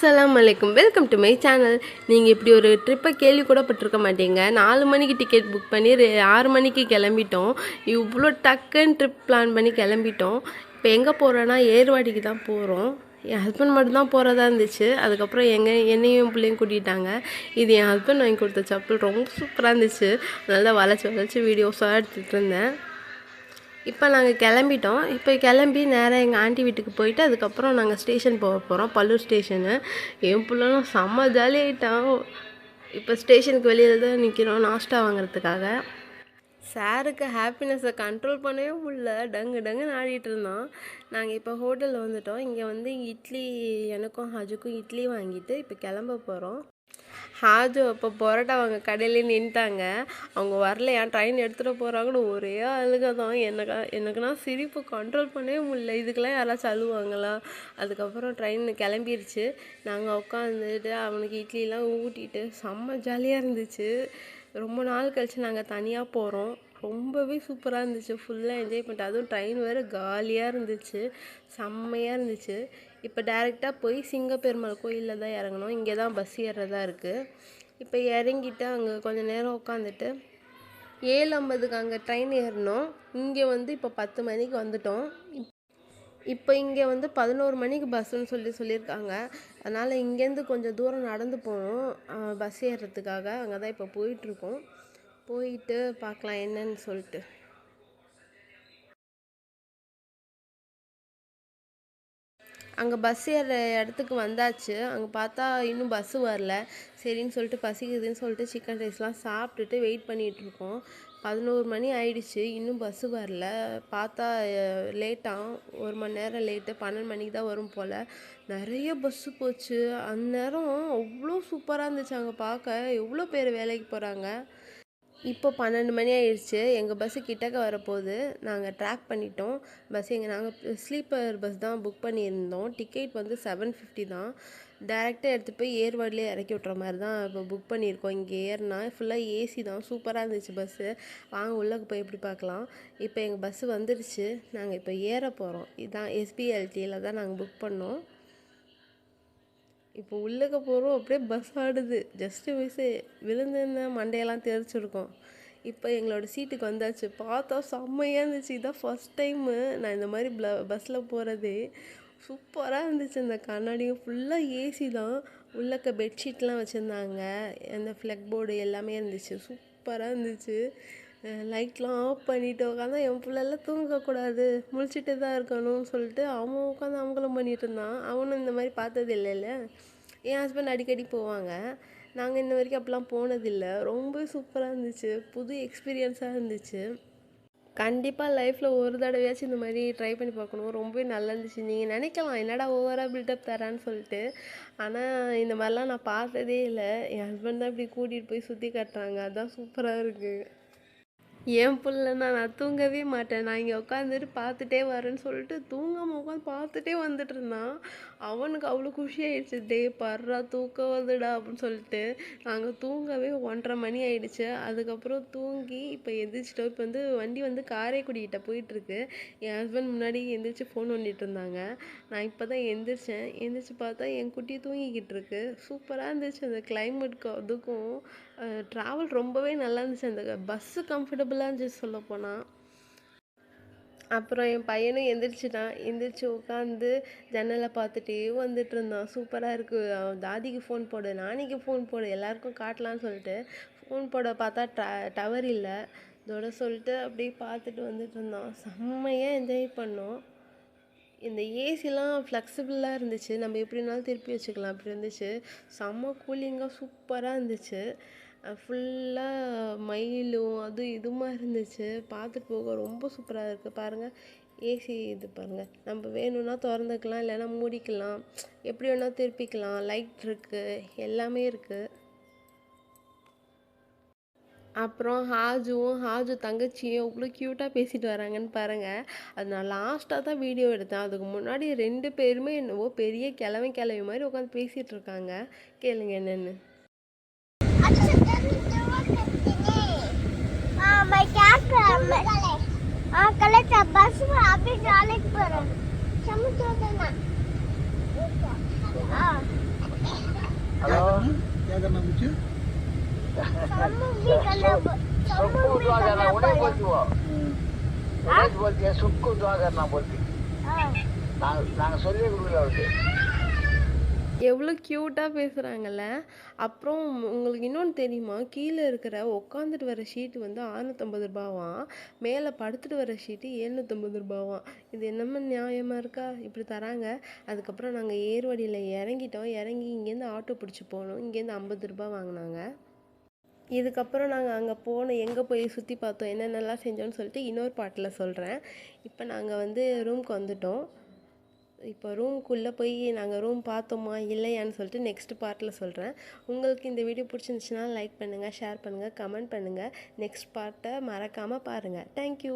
அஸ்ஸலாமு அலைக்கும், welcome to my channel. நீங்கள் இப்படி ஒரு ட்ரிப்பை கேள்வி கூட பட்டிருக்க மாட்டீங்க. 4 மணிக்கு டிக்கெட் புக் பண்ணி 6 மணிக்கு கிளம்பிட்டோம். இவ்வளோ டக்குன்னு ட்ரிப் பிளான் பண்ணி கிளம்பிட்டோம். இப்போ எங்கே போகிறோன்னா ஏர்வாடிக்கு தான் போகிறோம். என் ஹஸ்பண்ட் மட்டும்தான் போகிறதா இருந்துச்சு. அதுக்கப்புறம் என்னையும் பிள்ளையும் கூட்டிகிட்டாங்க. இது என் ஹஸ்பண்ட் வாங்கி கொடுத்த செப்பல் ரொம்ப சூப்பராக இருந்துச்சு. நல்லா வளைச்சி வீடியோஸாக எடுத்துகிட்டு இருந்தேன். இப்போ நாங்கள் கிளம்பிட்டோம். இப்போ கிளம்பி நேராக எங்கள் ஆண்டி வீட்டுக்கு போயிட்டு அதுக்கப்புறம் நாங்கள் ஸ்டேஷன் போக போகிறோம், பல்லூர் ஸ்டேஷனு. என் பிள்ளைலாம் செம்ம ஜாலி ஆகிட்டான். இப்போ ஸ்டேஷனுக்கு வெளியில் தான் நிற்கிறோம் நாஷ்டா வாங்குறதுக்காக. சாருக்கு ஹாப்பினஸை கண்ட்ரோல் பண்ணவே முடியல, டங்குன்னு ஆடிட்டு இருந்தான். நாங்கள் இப்போ ஹோட்டலில் வந்துட்டோம். இங்கே வந்து இட்லி, எனக்கும் ஹஜுக்கும் இட்லி வாங்கிட்டு இப்போ கிளம்ப போகிறோம். ஹாஜு அப்போ பரோட்டா அவங்க கடையிலே நின்ட்டாங்க. அவங்க வரலையா, ட்ரெயின் எடுத்துகிட்டு போகிறாங்கன்னு ஒரே அழுக தான். எனக்குனா சிரிப்பு கண்ட்ரோல் பண்ணவே முடியல. இதுக்கெல்லாம் யாராச்சும் அழுவாங்களா? அதுக்கப்புறம் ட்ரெயின் கிளம்பிருச்சு. நாங்கள் உட்காந்துட்டு அவனுக்கு இட்லிலாம் ஊட்டிட்டு செம்ம ஜாலியாக இருந்துச்சு. ரொம்ப நாள் கழிச்சு நாங்கள் தனியாக போகிறோம். ரொம்பவே சூப்பராக இருந்துச்சு. ஃபுல்லாக என்ஜாய் பண்ணிட்டு, அதுவும் ட்ரெயின் வேறு காலியாக இருந்துச்சு, செம்மையாக இருந்துச்சு. இப்போ டேரெக்டாக போய் சிங்கப்பெருமாள் கோயிலில் தான் இறங்கணும். இங்கே தான் பஸ் ஏறுறதா இருக்குது. இப்போ இறங்கிட்டு அங்கே கொஞ்சம் நேரம் உட்காந்துட்டு 7:50க்கு அங்கே ட்ரெயின் ஏறினோம். இங்கே வந்து இப்போ 10 மணிக்கு வந்துட்டோம். இப்போ இங்கே வந்து 11 மணிக்கு பஸ்ஸுன்னு சொல்லியிருக்காங்க. அதனால் இங்கேருந்து கொஞ்சம் தூரம் நடந்து போகணும் பஸ் ஏறுறதுக்காக. அங்கே தான் இப்போ போயிட்டுருக்கோம். போயிட்டு பார்க்கலாம் என்னன்னு சொல்லிட்டு. அங்கே பஸ் ஏற இடத்துக்கு வந்தாச்சு. அங்கே பார்த்தா இன்னும் பஸ்ஸு வரல. சரின்னு சொல்லிட்டு பசிக்குதுன்னு சொல்லிட்டு சிக்கன் ரைஸ்லாம் சாப்பிட்டுட்டு வெயிட் பண்ணிகிட்ருக்கோம். 11 மணி ஆயிடுச்சு, இன்னும் பஸ்ஸு வரல. பார்த்தா லேட்டாகும், 1 மணி நேரம் லேட்டு. 12 மணிக்கு தான் வரும் போல். நிறைய பஸ்ஸு போச்சு. அந்நேரம் அவ்வளோ சூப்பராக இருந்துச்சு. அங்கே பார்க்க எவ்வளோ பேர் வேலைக்கு போகிறாங்க. இப்போ 12 மணி ஆயிடுச்சு. எங்கள் பஸ்ஸு கிட்டக்க வரப்போகுது. நாங்கள் ட்ராக் பண்ணிட்டோம் பஸ். நாங்கள் ஸ்லீப்பர் பஸ் தான் புக் பண்ணியிருந்தோம். டிக்கெட் வந்து 750 தான். டேரெக்டாக எடுத்துகிட்டு போய் ஏர்வாடிலே இறக்கி விட்ற மாதிரி தான் இப்போ புக் பண்ணியிருக்கோம். இங்கே ஏறினா ஃபுல்லாக ஏசி தான், சூப்பராக இருந்துச்சு பஸ்ஸு. வாங்க உள்ளே போய் எப்படி பார்க்கலாம். இப்போ எங்கள் பஸ்ஸு வந்துடுச்சு. நாங்கள் இப்போ ஏற போகிறோம். இதுதான் எஸ்பிஎல்டியில் தான் நாங்கள் புக் பண்ணோம். இப்போ உள்ளக்க போகிறோம். அப்படியே பஸ் ஆடுது. ஜஸ்ட்டு மிஸ்ஸு விழுந்துருந்த மண்டையெல்லாம் தெரிச்சிருக்கோம். இப்போ எங்களோட சீட்டுக்கு வந்தாச்சு. பார்த்தா செம்மையாக இருந்துச்சு. இதான் ஃபஸ்ட் டைமு நான் இந்த மாதிரி பஸ்ஸில் போகிறதே. சூப்பராக இருந்துச்சு. இந்த கண்ணாடியும் ஃபுல்லாக ஏசி தான். உள்ளக்க பெட்ஷீட்லாம் வச்சுருந்தாங்க. அந்த ஃப்ளக் போர்டு எல்லாமே இருந்துச்சு. சூப்பராக இருந்துச்சு. லைட்லாம் ஆஃப் பண்ணிவிட்டு உட்காந்தா என் பிள்ளைலாம் தூங்கக்கூடாது, முழிச்சிட்டு தான் இருக்கணும்னு சொல்லிட்டு அவன் உட்காந்து அமங்கலம் பண்ணிகிட்டு இருந்தான். அவனும் இந்த மாதிரி பார்த்தது இல்லைல்ல. என் ஹஸ்பண்ட் அடிக்கடி போவாங்க. நாங்கள் இன்ன வரைக்கும் அப்படிலாம் போனதில்லை. ரொம்ப சூப்பராக இருந்துச்சு. புது எக்ஸ்பீரியன்ஸாக இருந்துச்சு. கண்டிப்பாக லைஃப்பில் ஒரு தடவையாச்சும் இந்த மாதிரி ட்ரை பண்ணி பார்க்கணும். ரொம்பவே நல்லா இருந்துச்சு. நீங்கள் நினைக்கலாம் என்னடா ஓவராக பில்டப் தரான்னு சொல்லிட்டு. ஆனால் இந்த மாதிரிலாம் நான் பார்த்ததே இல்லை. என் ஹஸ்பண்ட் தான் இப்படி கூட்டிகிட்டு போய் சுற்றி காட்டுறாங்க. அதுதான் சூப்பராக இருக்குது. என் பிள்ளைன்னா நான் தூங்கவே மாட்டேன். நான் இங்கே உட்காந்துட்டு பார்த்துட்டே வரேன்னு சொல்லிட்டு தூங்காமல் உட்காந்து பார்த்துட்டே வந்துட்டு இருந்தான். அவனுக்கு அவ்வளோ குஷியாயிடுச்சு. டே பர்றா தூக்கம் வருதுடா அப்படின்னு சொல்லிட்டு. நாங்கள் தூங்கவே 1:30 மணி ஆயிடுச்சு. அதுக்கப்புறம் தூங்கி இப்போ எந்திரிச்சிட்டோம். இப்போ வந்து வண்டி வந்து காரைக்குடிக்கிட்ட போயிட்டுருக்கு. என் ஹஸ்பண்ட் முன்னாடி எந்திரிச்சு ஃபோன் பண்ணிட்டு இருந்தாங்க. நான் இப்போ தான் எந்திரிச்சேன். எந்திரிச்சு பார்த்தா என் குட்டி தூங்கிக்கிட்டு இருக்கு. சூப்பராக இருந்துச்சு. அந்த கிளைமேட்டுக்கும் அதுக்கும் ட்ராவல் ரொம்பவே நல்லா இருந்துச்சு. அந்த பஸ்ஸு கம்ஃபர்டபுளாக இருந்துச்சு சொல்லப்போனால். அப்புறம் என் பையனும் எந்திரிச்சிட்டான். எந்திரிச்சு உட்காந்து ஜன்னலை பார்த்துட்டே வந்துட்டு இருந்தான். சூப்பராக இருக்குது. அவன் தாதிக்கு ஃபோன் போடு, நானிக்கு ஃபோன் போடு, எல்லாருக்கும் காட்டலான்னு சொல்லிட்டு ஃபோன் போட பார்த்தா டவர் இல்லை. இதோட சொல்லிட்டு அப்படியே பார்த்துட்டு வந்துட்டு இருந்தான். செம்மையாக என்ஜாய் பண்ணோம். இந்த ஏசிலாம் ஃப்ளெக்சிபிளாக இருந்துச்சு. நம்ம எப்படினாலும் திருப்பி வச்சுக்கலாம். அப்படி இருந்துச்சு. செம்ம கூலிங்காக சூப்பராக இருந்துச்சு. ஃபுல்லாக மயிலும் அது இதுமா இருந்துச்சு. பார்த்துட்டு போக ரொம்ப சூப்பராக இருக்குது. பாருங்கள் ஏசி இது பாருங்கள். நம்ம வேணும்னா திறந்துக்கலாம், இல்லைன்னா மூடிக்கலாம், எப்படி வேணால் திருப்பிக்கலாம். லைட் இருக்குது, எல்லாமே இருக்குது. அப்புறம் ஹாஜு தங்கச்சியும் எவ்வளோ க்யூட்டாக பேசிட்டு வராங்கன்னு பாருங்கள். அது நான் லாஸ்ட்டாக தான் வீடியோ எடுத்தேன். அதுக்கு முன்னாடி 2 பேருமே என்னவோ பெரிய கிழவி மாதிரி உட்காந்து பேசிகிட்டு இருக்காங்க. கேளுங்க என்னென்னு. हेलो क्या करना मुझे सबको दुआ करना उन्हें बोलती वो उन्हें बोलती है सबको दुआ करना बोलती நாங்கள் சொல்லி கொடுக்கல அவருக்கு எவ்வளோ க்யூட்டாக பேசுகிறாங்கல்ல. அப்புறம் உங்களுக்கு இன்னொன்று தெரியுமா? கீழே இருக்கிற உட்காந்துட்டு வர ஷீட் வந்து ரூ. 650 மேலே படுத்துட்டு வர ஷீட்டு ரூ. 750 இது என்னமோ நியாயமாக இருக்கா? இப்படி தராங்க. அதுக்கப்புறம் நாங்கள் ஏர்வாடியில் இறங்கிட்டோம். இறங்கி இங்கேருந்து ஆட்டோ பிடிச்சி போனோம். இங்கேருந்து ரூ. 50 வாங்கினாங்க. இதுக்கப்புறம் நாங்கள் அங்கே போனோம், எங்கே போய் சுற்றி பார்த்தோம், என்னென்னலாம் செஞ்சோன்னு சொல்லிட்டு இன்னொரு பாட்டில் சொல்கிறேன். இப்போ நாங்கள் வந்து ரூமுக்கு வந்துட்டோம். இப்போ ரூம்குள்ளே போய் நாங்கள் ரூம் பார்த்தோமா இல்லையான்னு சொல்லிட்டு நெக்ஸ்ட் பார்ட்டில் சொல்கிறேன். உங்களுக்கு இந்த வீடியோ பிடிச்சிருந்துச்சுன்னா லைக் பண்ணுங்கள், ஷேர் பண்ணுங்கள், கமெண்ட் பண்ணுங்கள். நெக்ஸ்ட் பார்ட்டை மறக்காமல் பாருங்கள். தேங்க்யூ.